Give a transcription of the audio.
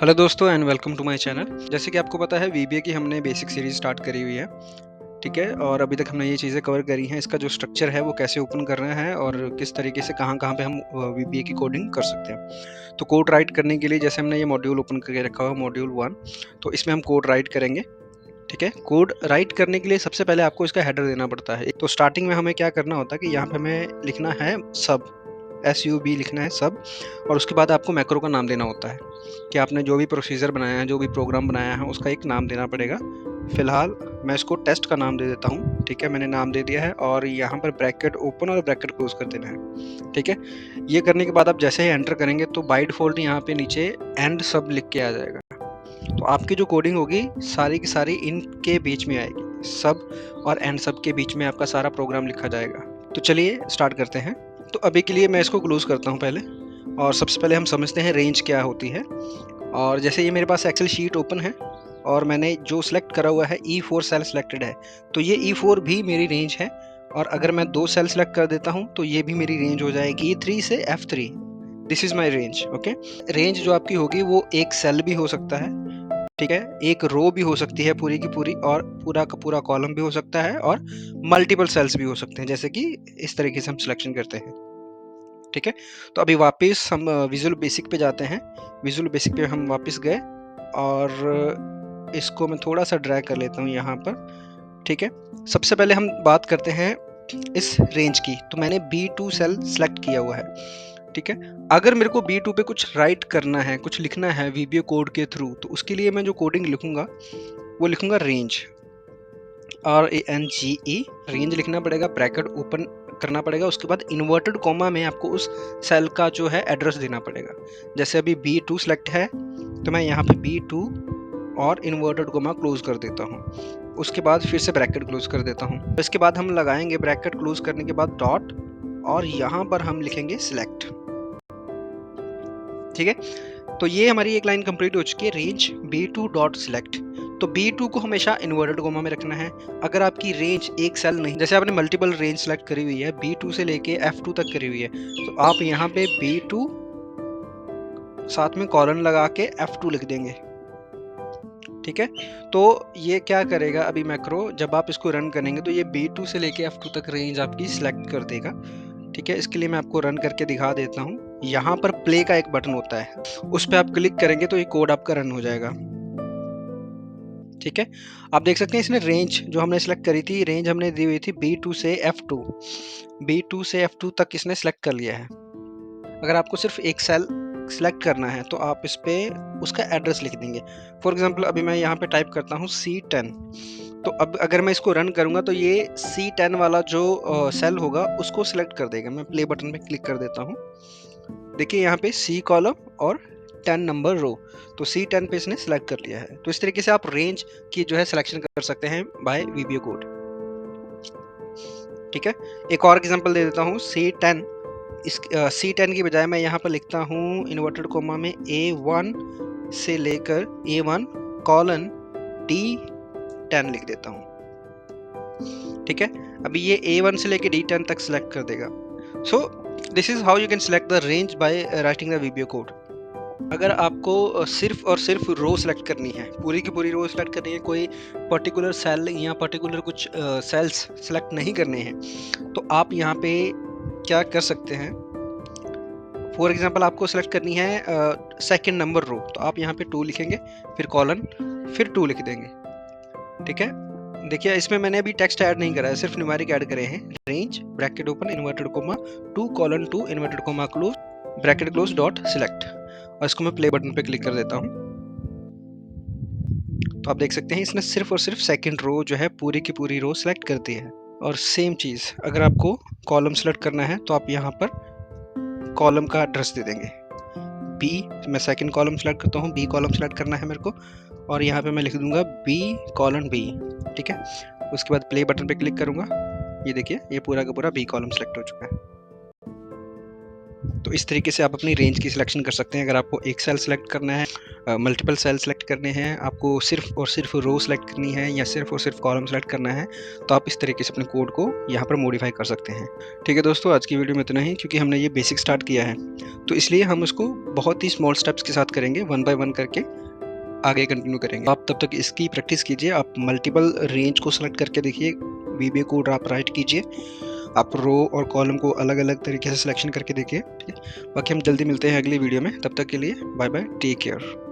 Hello दोस्तों and welcome to my channel. जैसे कि आपको पता है वीबीए की हमने बेसिक सीरीज स्टार्ट करी हुई है, ठीक है। और अभी तक हमने ये चीज़ें कवर करी हैं, इसका जो स्ट्रक्चर है वो कैसे ओपन करना है और किस तरीके से कहाँ-कहाँ पे हम वीबीए की कोडिंग कर सकते हैं। तो कोड राइट करने के लिए जैसे हमने ये मॉड्यूल ओपन करके रखा हुआ है मॉड्यूल 1, तो इसमें हम कोड राइट करेंगे, ठीक है। कोड राइट करने के लिए सबसे पहले आपको इसका हेडर देना पड़ता है। तो स्टार्टिंग में हमें क्या करना होता है कि यहाँ पे हमें लिखना है सब, SUB लिखना है सब, और उसके बाद आपको मैक्रो का नाम देना होता है कि आपने जो भी प्रोसीजर बनाया है, जो भी प्रोग्राम बनाया है, उसका एक नाम देना पड़ेगा। फिलहाल मैं इसको टेस्ट का नाम दे देता हूँ, ठीक है। मैंने नाम दे दिया है और यहाँ पर ब्रैकेट ओपन और ब्रैकेट क्लोज कर देना है, ठीक है। ये करने के बाद आप जैसे ही एंटर करेंगे तो बाय डिफॉल्ट यहाँ पे नीचे एंड सब लिख के आ जाएगा। तो आपकी जो कोडिंग होगी सारी की सारी इनके बीच में आएगी, सब और एंड सब के बीच में आपका सारा प्रोग्राम लिखा जाएगा। तो चलिए स्टार्ट करते हैं। तो अभी के लिए मैं इसको क्लोज करता हूँ पहले, और सबसे पहले हम समझते हैं रेंज क्या होती है। और जैसे ये मेरे पास एक्सेल शीट ओपन है और मैंने जो सिलेक्ट करा हुआ है E4 सेल सिलेक्टेड है, तो ये E4 भी मेरी रेंज है। और अगर मैं 2 सेल सिलेक्ट कर देता हूँ तो ये भी मेरी रेंज हो जाएगी E3 से F3। This is my range, okay. Range जो आपकी होगी वो एक सेल भी हो सकता है, ठीक है, एक रो भी हो सकती है पूरी की पूरी, और पूरा का पूरा कॉलम भी हो सकता है, और मल्टीपल सेल्स भी हो सकते हैं, जैसे कि इस तरीके से हम सिलेक्शन करते हैं, ठीक है। तो अभी वापस हम विजुअल बेसिक पे जाते हैं। विजुअल बेसिक पे हम वापस गए और इसको मैं थोड़ा सा ड्रैग कर लेता हूँ यहाँ पर, ठीक है। सबसे पहले हम बात करते हैं इस रेंज की। तो मैंने B2 सेल सेलेक्ट किया हुआ है, ठीक है। अगर मेरे को B2 पे कुछ राइट करना है, कुछ लिखना है वीबीए कोड के थ्रू, तो उसके लिए मैं जो कोडिंग लिखूंगा वो लिखूंगा रेंज, RANGE। रेंज लिखना पड़ेगा, ब्रैकेट ओपन करना पड़ेगा, उसके बाद इन्वर्टेड कॉमा में आपको उस सेल का जो है एड्रेस देना पड़ेगा। जैसे अभी B2 सेलेक्ट है तो मैं यहाँ पे B2 और इन्वर्टेड कॉमा क्लोज कर देता हूँ, उसके बाद फिर से ब्रैकेट क्लोज कर देता हूँ। तो इसके बाद हम लगाएंगे ब्रैकेट क्लोज करने के बाद डॉट, और यहाँ पर हम लिखेंगे सिलेक्ट, ठीक है। तो ये हमारी एक लाइन कंप्लीट हो चुकी है, रेंज B2 डॉट सिलेक्ट। तो B2 को हमेशा इन्वर्टेड कोमा में रखना है। अगर आपकी रेंज एक सेल नहीं, जैसे आपने मल्टीपल रेंज सेलेक्ट करी हुई है, B2 से लेके F2 तक करी हुई है, तो आप यहाँ पे B2 साथ में कॉलन लगा के F2 लिख देंगे, ठीक है। तो ये क्या करेगा अभी मैक्रो, जब आप इसको रन करेंगे तो ये B2 से लेके F2 तक रेंज आपकी सिलेक्ट कर देगा, ठीक है। इसके लिए मैं आपको रन करके दिखा देता हूँ। यहाँ पर प्ले का एक बटन होता है, उस पर आप क्लिक करेंगे तो ये कोड आपका रन हो जाएगा, ठीक है। आप देख सकते हैं इसने रेंज जो हमने सेलेक्ट करी थी, रेंज हमने दी हुई थी B2 से F2, B2 से F2 तक इसने सेलेक्ट कर लिया है। अगर आपको सिर्फ एक सेल सेलेक्ट करना है तो आप इस पे उसका एड्रेस लिख देंगे। फॉर एग्जांपल अभी मैं यहाँ पे टाइप करता हूँ C10, तो अब अगर मैं इसको रन करूंगा तो ये C10 वाला जो सेल होगा उसको सिलेक्ट कर देगा। मैं प्ले बटन पे क्लिक कर देता हूँ, देखिए यहाँ पे C कॉलम और 10 नंबर रो, तो C10 पे इसने सेलेक्ट कर लिया है। तो इस तरीके से आप रेंज की जो है सिलेक्शन कर सकते हैं बाय वीबीए कोड, ठीक है। एक और एग्जांपल दे देता हूँ C10। इस C10 की बजाय मैं यहाँ पर लिखता हूँ इन्वर्टेड कोमा में A1 से लेकर A1 कॉलन D10 लिख देता हूँ, ठीक है। अभी ये A1 से लेकर D10 तक सिलेक्ट कर देगा। So this is how you can select the range by writing the VBA code. अगर आपको सिर्फ और सिर्फ रो सेलेक्ट करनी है, पूरी की पूरी रो सेलेक्ट करनी है, कोई पर्टिकुलर सेल या पर्टिकुलर कुछ सेल्स सेलेक्ट नहीं करने हैं, तो आप यहाँ पे क्या कर सकते हैं। फॉर एग्जांपल आपको सेलेक्ट करनी है सेकंड नंबर रो, तो आप यहाँ पे 2 लिखेंगे, फिर कॉलन, फिर 2 लिख देंगे, ठीक है। देखिए इसमें मैंने अभी टेक्स्ट ऐड नहीं करा है, सिर्फ न्यूमेरिक ऐड करे हैं। Range bracket open inverted coma 2 colon 2 inverted coma close bracket close dot select, और इसको मैं प्ले बटन पे क्लिक कर देता हूँ। तो आप देख सकते हैं इसने सिर्फ और सिर्फ सेकंड रो जो है पूरी की पूरी रो सेलेक्ट कर दी है। और सेम चीज़ अगर आपको कॉलम सेलेक्ट करना है तो आप यहाँ पर कॉलम का एड्रेस दे देंगे। बी, मैं सेकंड कॉलम सेलेक्ट करता हूँ, बी कॉलम सेलेक्ट करना है मेरे को, और यहाँ पे मैं लिख दूंगा B कॉलन B, ठीक है। उसके बाद प्ले बटन पे क्लिक करूंगा, ये देखिए ये पूरा का पूरा B कॉलम सेलेक्ट हो चुका है। तो इस तरीके से आप अपनी रेंज की सिलेक्शन कर सकते हैं। अगर आपको एक सेल सेलेक्ट करना है, मल्टीपल सेल सेलेक्ट करने हैं, आपको सिर्फ और सिर्फ रो सेलेक्ट करनी है या सिर्फ और सिर्फ कॉलम सेलेक्ट करना है, तो आप इस तरीके से अपने कोड को यहाँ पर मॉडिफाई कर सकते हैं। ठीक है दोस्तों, आज की वीडियो में इतना ही, क्योंकि हमने ये बेसिक स्टार्ट किया है तो इसलिए हम उसको बहुत ही स्मॉल स्टेप्स के साथ करेंगे, वन बाय वन करके आगे कंटिन्यू करेंगे। आप तब तक इसकी प्रैक्टिस कीजिए, आप मल्टीपल रेंज को सेलेक्ट करके देखिए, वीबीए कोड आप राइट कीजिए, आप रो और कॉलम को अलग अलग तरीके से सिलेक्शन करके देखिए। ठीक है, बाकी हम जल्दी मिलते हैं अगली वीडियो में, तब तक के लिए बाय बाय, टेक केयर।